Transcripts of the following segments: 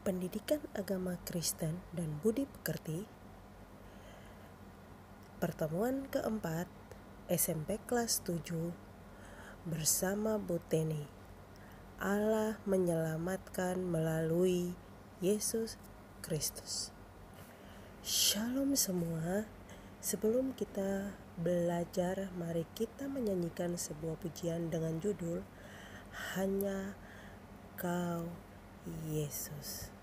Pendidikan Agama Kristen dan Budi Pekerti, pertemuan keempat SMP kelas 7 bersama Bu Teni. Allah menyelamatkan melalui Yesus Kristus. Shalom semua. Sebelum kita belajar, mari kita menyanyikan sebuah pujian dengan judul Hanya Kau Yesus.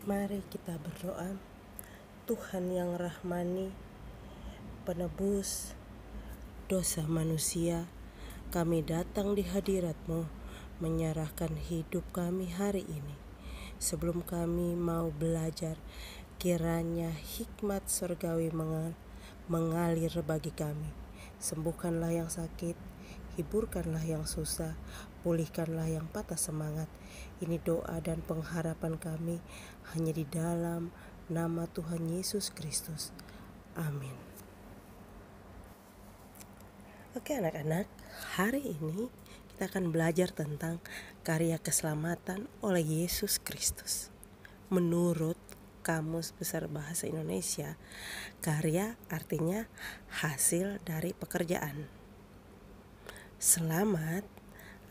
Mari kita berdoa. Tuhan yang rahmani, penebus dosa manusia, kami datang di hadirat-Mu menyerahkan hidup kami hari ini. Sebelum kami mau belajar, kiranya hikmat surgawi mengalir bagi kami. Sembuhkanlah yang sakit, hiburkanlah yang susah, pulihkanlah yang patah semangat. Ini doa dan pengharapan kami hanya di dalam nama Tuhan Yesus Kristus. Amin. Oke anak-anak, hari ini kita akan belajar tentang karya keselamatan oleh Yesus Kristus. Menurut Kamus Besar Bahasa Indonesia, karya artinya hasil dari pekerjaan. Selamat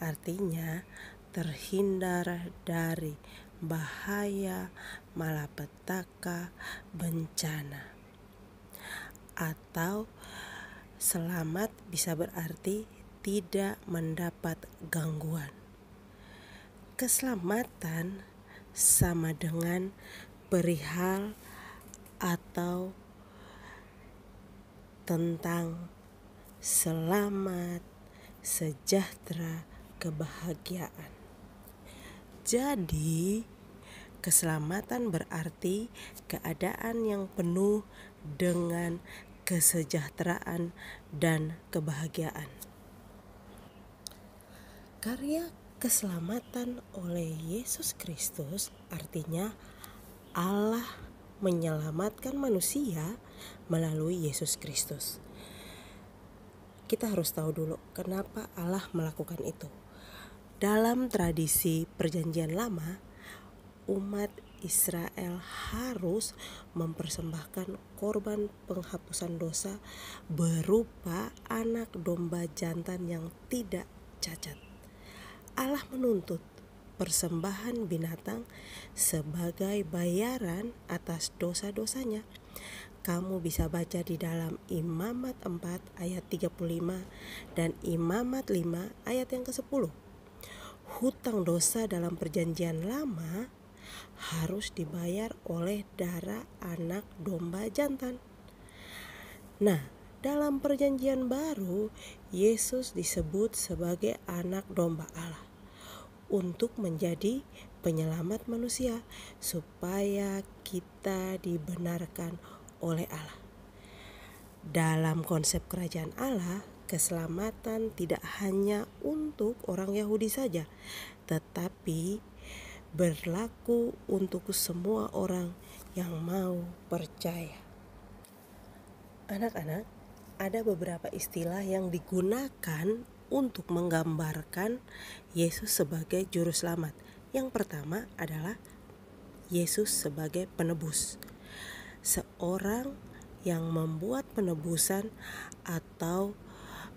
artinya terhindar dari bahaya, malapetaka, bencana. Atau selamat bisa berarti tidak mendapat gangguan. Keselamatan sama dengan perihal atau tentang selamat, sejahtera, kebahagiaan. Jadi, keselamatan berarti keadaan yang penuh dengan kesejahteraan dan kebahagiaan. Karya keselamatan oleh Yesus Kristus artinya Allah menyelamatkan manusia melalui Yesus Kristus. Kita harus tahu dulu kenapa Allah melakukan itu. Dalam tradisi Perjanjian Lama, umat Israel harus mempersembahkan korban penghapusan dosa berupa anak domba jantan yang tidak cacat. Allah menuntut persembahan binatang sebagai bayaran atas dosa-dosanya. Kamu bisa baca di dalam Imamat 4 ayat 35 dan Imamat 5 ayat yang ke-10. Hutang dosa dalam perjanjian lama harus dibayar oleh darah anak domba jantan. Nah, dalam perjanjian baru, Yesus disebut sebagai anak domba Allah untuk menjadi penyelamat manusia supaya kita dibenarkan oleh Allah. Dalam konsep kerajaan Allah, keselamatan tidak hanya untuk orang Yahudi saja, tetapi berlaku untuk semua orang yang mau percaya. Anak-anak, ada beberapa istilah yang digunakan untuk menggambarkan Yesus sebagai juru selamat. Yang pertama adalah Yesus sebagai penebus. Seorang yang membuat penebusan atau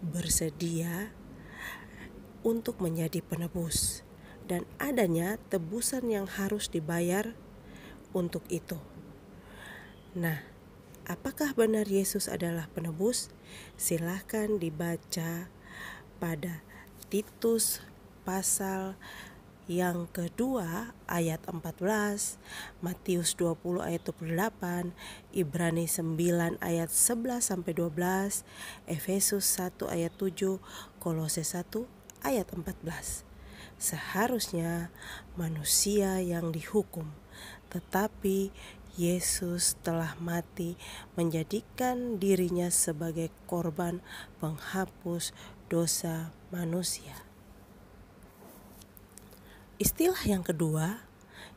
bersedia untuk menjadi penebus, dan adanya tebusan yang harus dibayar untuk itu. Nah, apakah benar Yesus adalah penebus? Silahkan dibaca pada Titus pasal yang kedua ayat 14, Matius 20 ayat 28, Ibrani 9 ayat 11 sampai 12, Efesus 1 ayat 7, Kolose 1 ayat 14. Seharusnya manusia yang dihukum, tetapi Yesus telah mati menjadikan dirinya sebagai korban penghapus dosa manusia. Istilah yang kedua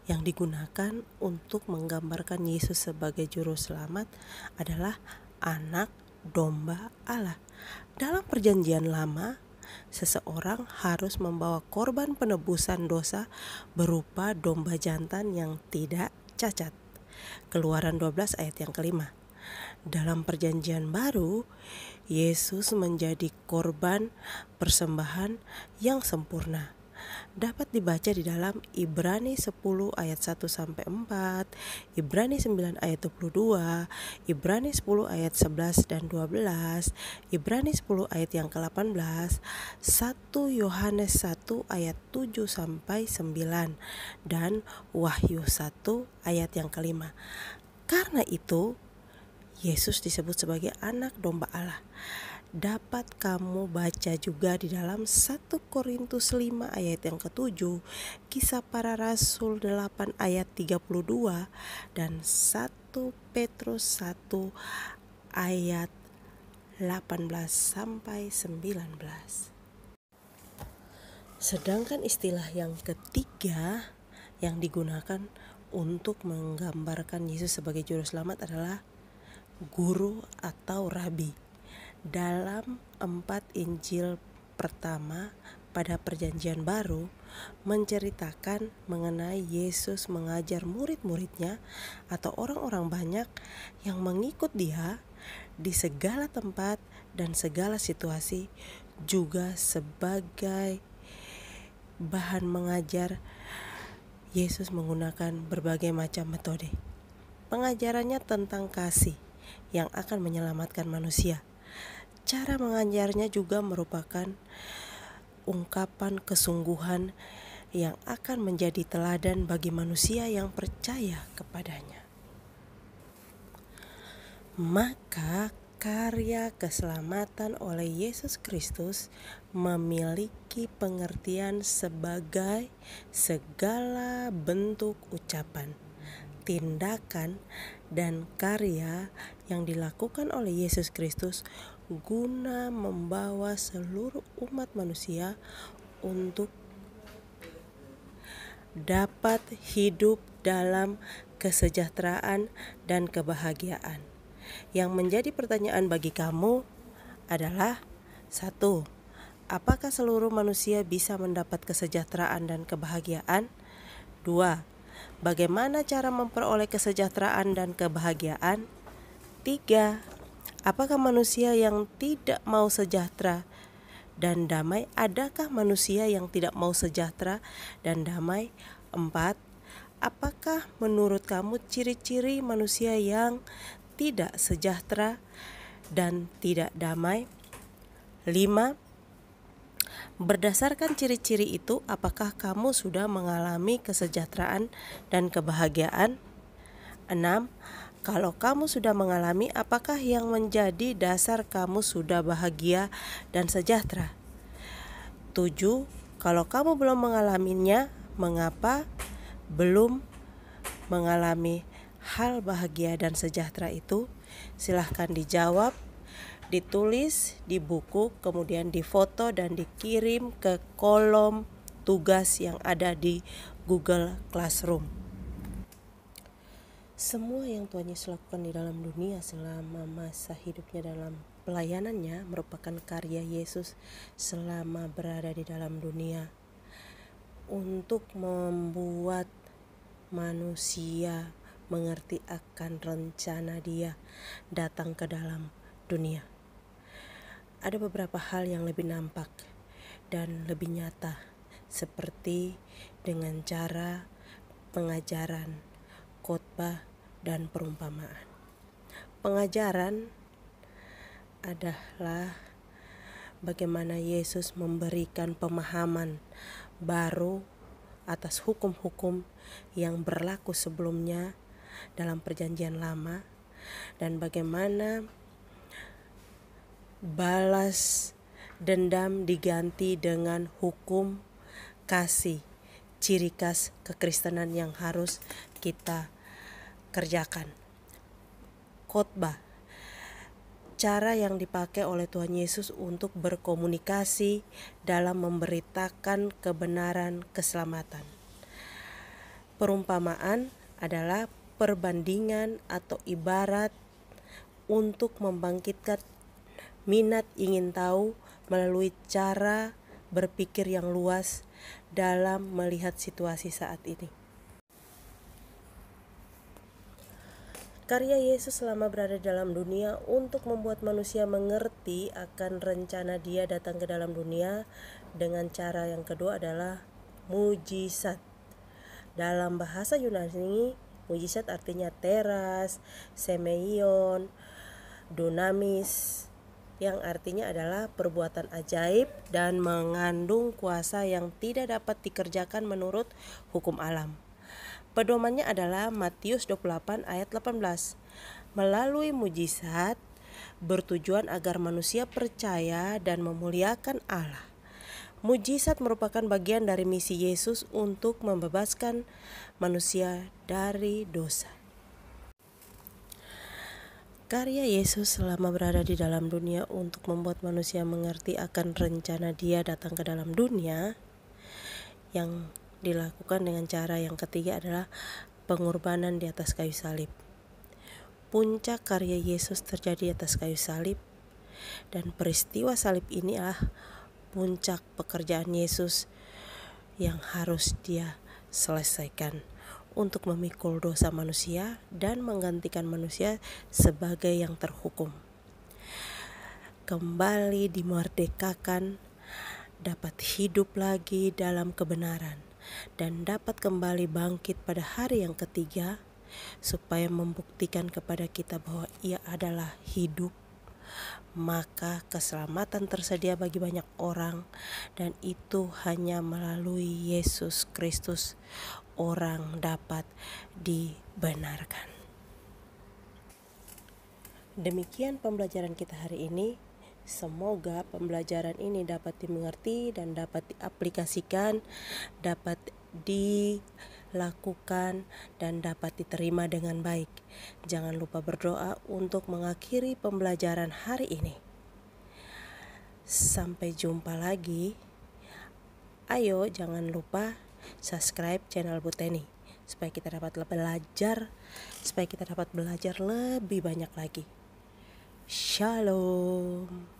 yang digunakan untuk menggambarkan Yesus sebagai juru selamat adalah anak domba Allah. Dalam perjanjian lama, seseorang harus membawa korban penebusan dosa berupa domba jantan yang tidak cacat. Keluaran 12 ayat yang kelima. Dalam perjanjian baru, Yesus menjadi korban persembahan yang sempurna. Dapat dibaca di dalam Ibrani 10 ayat 1 sampai 4, Ibrani 9 ayat 22, Ibrani 10 ayat 11 dan 12, Ibrani 10 ayat yang ke-18, 1 Yohanes 1 ayat 7 sampai 9 dan Wahyu 1 ayat yang ke-5. Karena itu Yesus disebut sebagai anak domba Allah. Dapat kamu baca juga di dalam 1 Korintus 5 ayat yang ke-7, Kisah Para Rasul 8 ayat 32 dan 1 Petrus 1 ayat 18 sampai 19. Sedangkan istilah yang ketiga yang digunakan untuk menggambarkan Yesus sebagai juru selamat adalah guru atau rabi. Dalam 4 Injil pertama pada perjanjian baru menceritakan mengenai Yesus mengajar murid-muridnya atau orang-orang banyak yang mengikut dia di segala tempat dan segala situasi, juga sebagai bahan mengajar. Yesus menggunakan berbagai macam metode. Pengajarannya tentang kasih yang akan menyelamatkan manusia. Cara mengajarnya juga merupakan ungkapan kesungguhan yang akan menjadi teladan bagi manusia yang percaya kepadanya. Maka karya keselamatan oleh Yesus Kristus memiliki pengertian sebagai segala bentuk ucapan, tindakan, dan karya yang dilakukan oleh Yesus Kristus guna membawa seluruh umat manusia untuk dapat hidup dalam kesejahteraan dan kebahagiaan. Yang menjadi pertanyaan bagi kamu adalah 1. Apakah seluruh manusia bisa mendapat kesejahteraan dan kebahagiaan? 2. Bagaimana cara memperoleh kesejahteraan dan kebahagiaan? 3. Apakah manusia yang tidak mau sejahtera dan damai? Adakah manusia yang tidak mau sejahtera dan damai? 4. Apakah menurut kamu ciri-ciri manusia yang tidak sejahtera dan tidak damai? 5. Berdasarkan ciri-ciri itu, apakah kamu sudah mengalami kesejahteraan dan kebahagiaan? 6. Kalau kamu sudah mengalami, apakah yang menjadi dasar kamu sudah bahagia dan sejahtera? 7. Kalau kamu belum mengalaminya, mengapa belum mengalami hal bahagia dan sejahtera itu? Silahkan dijawab, ditulis di buku, kemudian difoto dan dikirim ke kolom tugas yang ada di Google Classroom. Semua yang Tuhan Yesus lakukan di dalam dunia selama masa hidupnya dalam pelayanannya merupakan karya Yesus selama berada di dalam dunia untuk membuat manusia mengerti akan rencana Dia datang ke dalam dunia. Ada beberapa hal yang lebih nampak dan lebih nyata, seperti dengan cara pengajaran, khotbah, dan perumpamaan. Pengajaran adalah bagaimana Yesus memberikan pemahaman baru atas hukum-hukum yang berlaku sebelumnya dalam Perjanjian Lama, dan bagaimana balas dendam diganti dengan hukum kasih, ciri khas kekristenan yang harus kita kerjakan. Khotbah, cara yang dipakai oleh Tuhan Yesus untuk berkomunikasi dalam memberitakan kebenaran keselamatan. Perumpamaan adalah perbandingan atau ibarat untuk membangkitkan minat ingin tahu melalui cara berpikir yang luas dalam melihat situasi saat ini. Karya Yesus selama berada dalam dunia untuk membuat manusia mengerti akan rencana Dia datang ke dalam dunia dengan cara yang kedua adalah mujizat. Dalam bahasa Yunani, mujizat artinya teras, semeion, dunamis, yang artinya adalah perbuatan ajaib dan mengandung kuasa yang tidak dapat dikerjakan menurut hukum alam. Pedomannya adalah Matius 28 ayat 18. Melalui mujizat bertujuan agar manusia percaya dan memuliakan Allah. Mujizat merupakan bagian dari misi Yesus untuk membebaskan manusia dari dosa. Karya Yesus selama berada di dalam dunia untuk membuat manusia mengerti akan rencana Dia datang ke dalam dunia, yang dilakukan dengan cara yang ketiga adalah pengorbanan di atas kayu salib. Puncak karya Yesus terjadi di atas kayu salib, dan peristiwa salib ini adalah puncak pekerjaan Yesus yang harus Dia selesaikan untuk memikul dosa manusia dan menggantikan manusia sebagai yang terhukum. Kembali dimerdekakan, dapat hidup lagi dalam kebenaran, dan dapat kembali bangkit pada hari yang ketiga, supaya membuktikan kepada kita bahwa Ia adalah hidup. Maka keselamatan tersedia bagi banyak orang, dan itu hanya melalui Yesus Kristus orang dapat dibenarkan. Demikian pembelajaran kita hari ini. Semoga pembelajaran ini dapat dimengerti dan dapat diaplikasikan, dapat dilakukan, dan dapat diterima dengan baik. Jangan lupa berdoa untuk mengakhiri pembelajaran hari ini. Sampai jumpa lagi. Ayo, jangan lupa subscribe channel Bu Teni supaya kita dapat belajar lebih banyak lagi. Shalom.